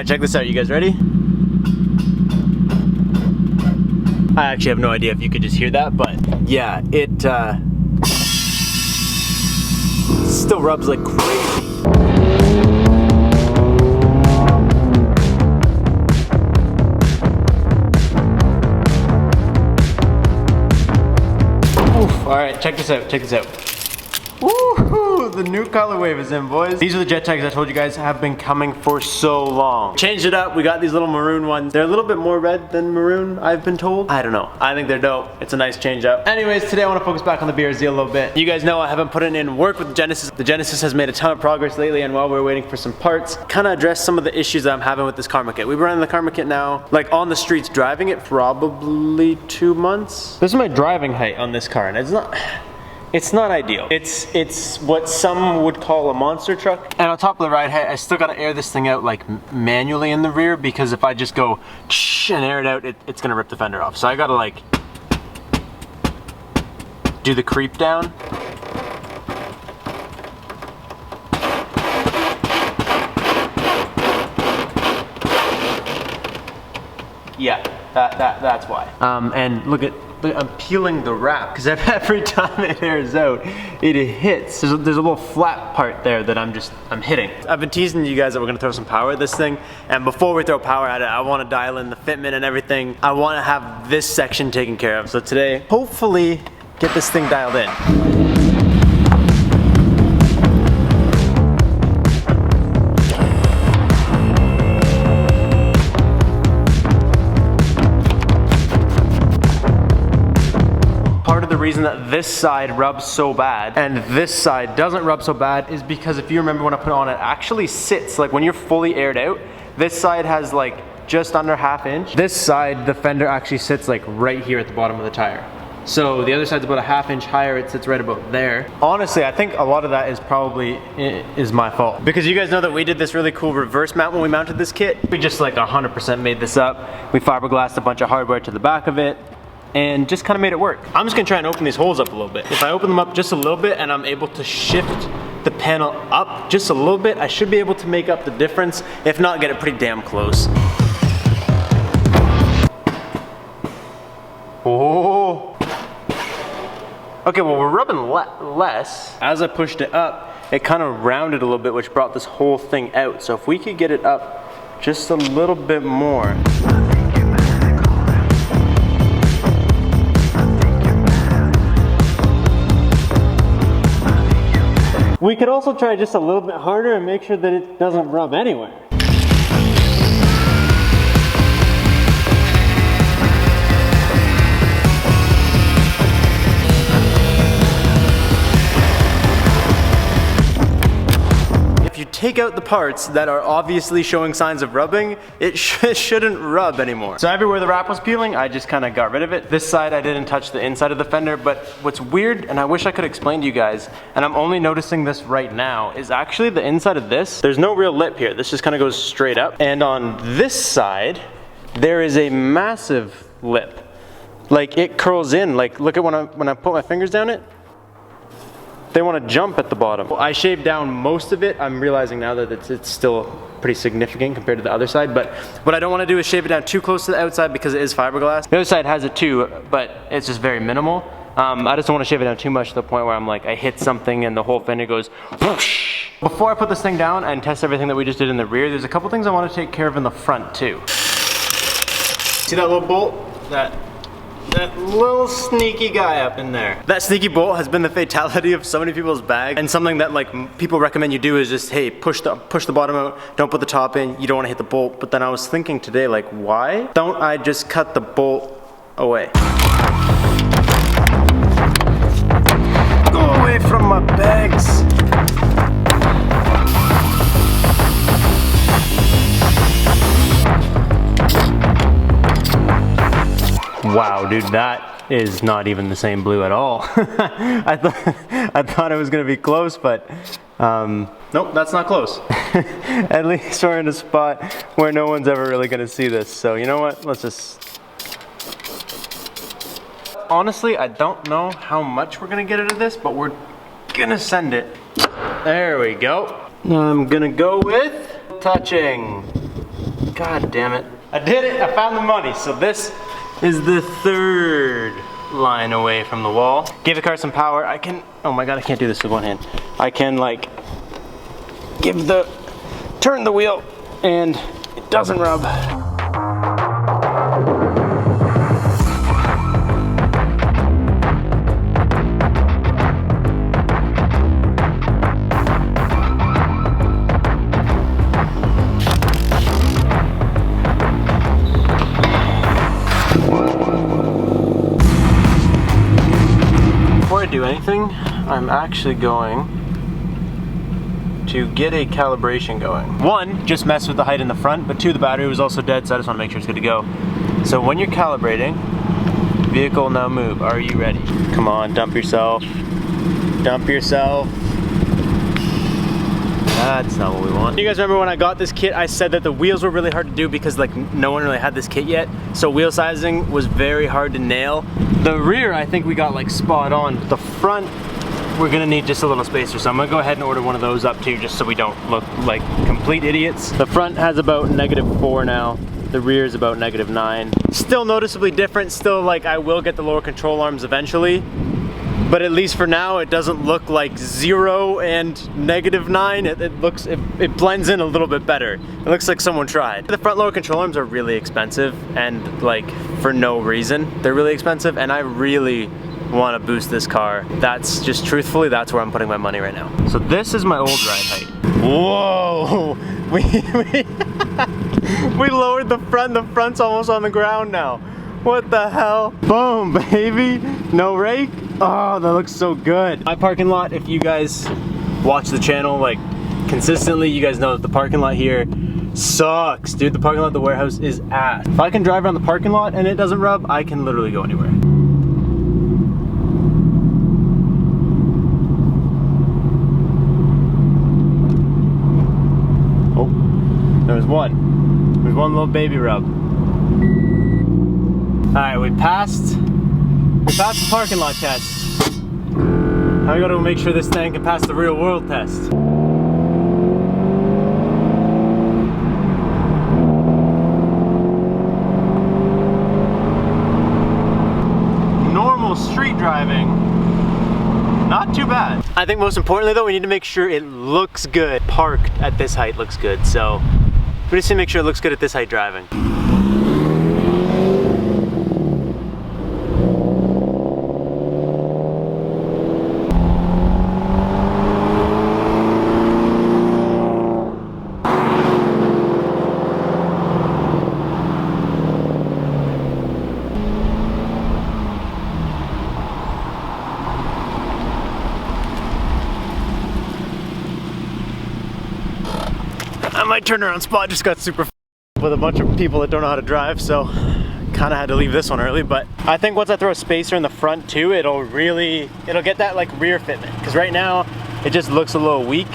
right, check this out. You guys ready? I actually have no idea if you could just hear that, but yeah, it still rubs like crazy. Oof. All right, check this out, check this out. Woohoo! The new color wave is in, boys. These are the jet tags I told you guys have been coming for so long. Changed it up, we got these little maroon ones. They're a little bit more red than maroon, I've been told. I don't know, I think they're dope. It's a nice change up. Anyways, today I want to focus back on the BRZ a little bit. You guys know I haven't put in work with the Genesis. The Genesis has made a ton of progress lately, and while we're waiting for some parts, kind of address some of the issues that I'm having with this Karma kit. We've been running the Karma kit now, like on the streets, driving it probably 2 months. This is my driving height on this car, and it's not ideal. It's what some would call a monster truck. And on top of the ride height, I still gotta air this thing out like manually in the rear, because if I just go and air it out, it's gonna rip the fender off. So I gotta like do the creep down. Yeah, that's why. And look at, I'm peeling the wrap, because every time it airs out, it hits. There's a little flat part there that I'm hitting. I've been teasing you guys that we're gonna throw some power at this thing, and before we throw power at it, I wanna dial in the fitment and everything. I wanna have this section taken care of. So today, hopefully, get this thing dialed in. The reason that this side rubs so bad and this side doesn't rub so bad is because if you remember when I put it on, it actually sits, like when you're fully aired out, this side has like just under ½ inch. This side, the fender actually sits like right here at the bottom of the tire. So the other side's about ½ inch higher, it sits right about there. Honestly, I think a lot of that is probably my fault. Because you guys know that we did this really cool reverse mount when we mounted this kit. We just like 100% made this up. We fiberglassed a bunch of hardware to the back of it, and just kind of made it work. I'm just gonna try and open these holes up a little bit. If I open them up just a little bit and I'm able to shift the panel up just a little bit, I should be able to make up the difference. If not, get it pretty damn close. Oh. Okay, well we're rubbing less. As I pushed it up, it kind of rounded a little bit, which brought this whole thing out. So if we could get it up just a little bit more. We could also try just a little bit harder and make sure that it doesn't rub anywhere. If you take out the parts that are obviously showing signs of rubbing, it shouldn't rub anymore. So everywhere the wrap was peeling, I just kind of got rid of it. This side I didn't touch the inside of the fender, but what's weird, and I wish I could explain to you guys, and I'm only noticing this right now, is actually the inside of this, there's no real lip here. This just kind of goes straight up. And on this side, there is a massive lip. Like it curls in, like look at when I put my fingers down it, they want to jump at the bottom. I shaved down most of it. I'm realizing now that it's still pretty significant compared to the other side, but what I don't want to do is shave it down too close to the outside because it is fiberglass. The other side has it too, but it's just very minimal. I just don't want to shave it down too much to the point where I'm like, I hit something and the whole fender goes whoosh. Before I put this thing down and test everything that we just did in the rear, there's a couple things I want to take care of in the front too. See that little bolt? That little sneaky guy up in there. That sneaky bolt has been the fatality of so many people's bags, and something that like people recommend you do is just, hey, push the bottom out, don't put the top in, you don't want to hit the bolt. But then I was thinking today, like, why don't I just cut the bolt away? Go away from my bags. Wow, dude, that is not even the same blue at all. I thought it was gonna be close, but nope, that's not close. At least we're in a spot where no one's ever really gonna see this. So you know what? Let's just. Honestly, I don't know how much we're gonna get out of this, but we're gonna send it. There we go. I'm gonna go with touching. God damn it. I did it, I found the money. So this is the third line away from the wall. Gave the car some power. I can, oh my God, I can't do this with one hand. I can like, turn the wheel and it doesn't rub. Before I do anything, I'm actually going to get a calibration going. One, just mess with the height in the front, but two, the battery was also dead, so I just want to make sure it's good to go. So when you're calibrating, vehicle now move. Are you ready? Come on, dump yourself. Dump yourself. That's not what we want. You guys remember when I got this kit, I said that the wheels were really hard to do because like no one really had this kit yet. So wheel sizing was very hard to nail. The rear, I think we got like spot on, but the front, we're gonna need just a little spacer. So I'm gonna go ahead and order one of those up too, just so we don't look like complete idiots. The front has about -4 now. The rear is about -9. Still noticeably different. Still like I will get the lower control arms eventually. But at least for now, it doesn't look like 0 and -9. It blends in a little bit better. It looks like someone tried. The front lower control arms are really expensive and like for no reason. They're really expensive and I really want to boost this car. That's just truthfully, that's where I'm putting my money right now. So this is my old ride height. Whoa! We lowered the front. The front's almost on the ground now. What the hell? Boom, baby. No rake. Oh, that looks so good. My parking lot, if you guys watch the channel like consistently, you guys know that the parking lot here sucks. Dude, the parking lot at the warehouse is ass. If I can drive around the parking lot and it doesn't rub, I can literally go anywhere. Oh, there's one little baby rub. All right, we passed the parking lot test. Now we gotta make sure this thing can pass the real world test. Normal street driving, not too bad. I think most importantly though, we need to make sure it looks good. Parked at this height looks good, so we just need to make sure it looks good at this height driving. My turnaround spot just got super with a bunch of people that don't know how to drive, so kind of had to leave this one early. But I think once I throw a spacer in the front too, it'll get that like rear fitment, because right now it just looks a little weak.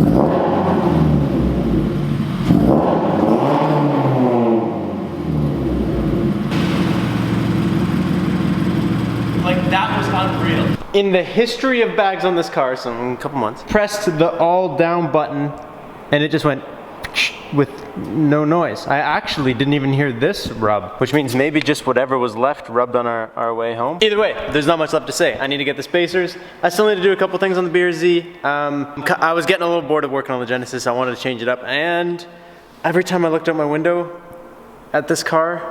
Like that was unreal. In the history of bags on this car, so in a couple months, pressed the all down button and it just went with no noise. I actually didn't even hear this rub, which means maybe just whatever was left rubbed on our way home. Either way, there's not much left to say. I need to get the spacers. I still need to do a couple things on the BRZ. I was getting a little bored of working on the Genesis. I wanted to change it up, and every time I looked out my window at this car,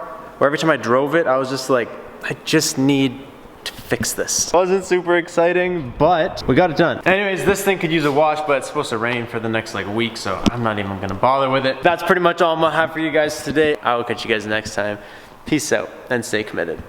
or every time I drove it, I was just like, I just need to fix this. Wasn't super exciting, but we got it done. Anyways, this thing could use a wash, but it's supposed to rain for the next like week, so I'm not even gonna bother with it. That's pretty much all I'm gonna have for you guys today. I will catch you guys next time. Peace out and stay committed.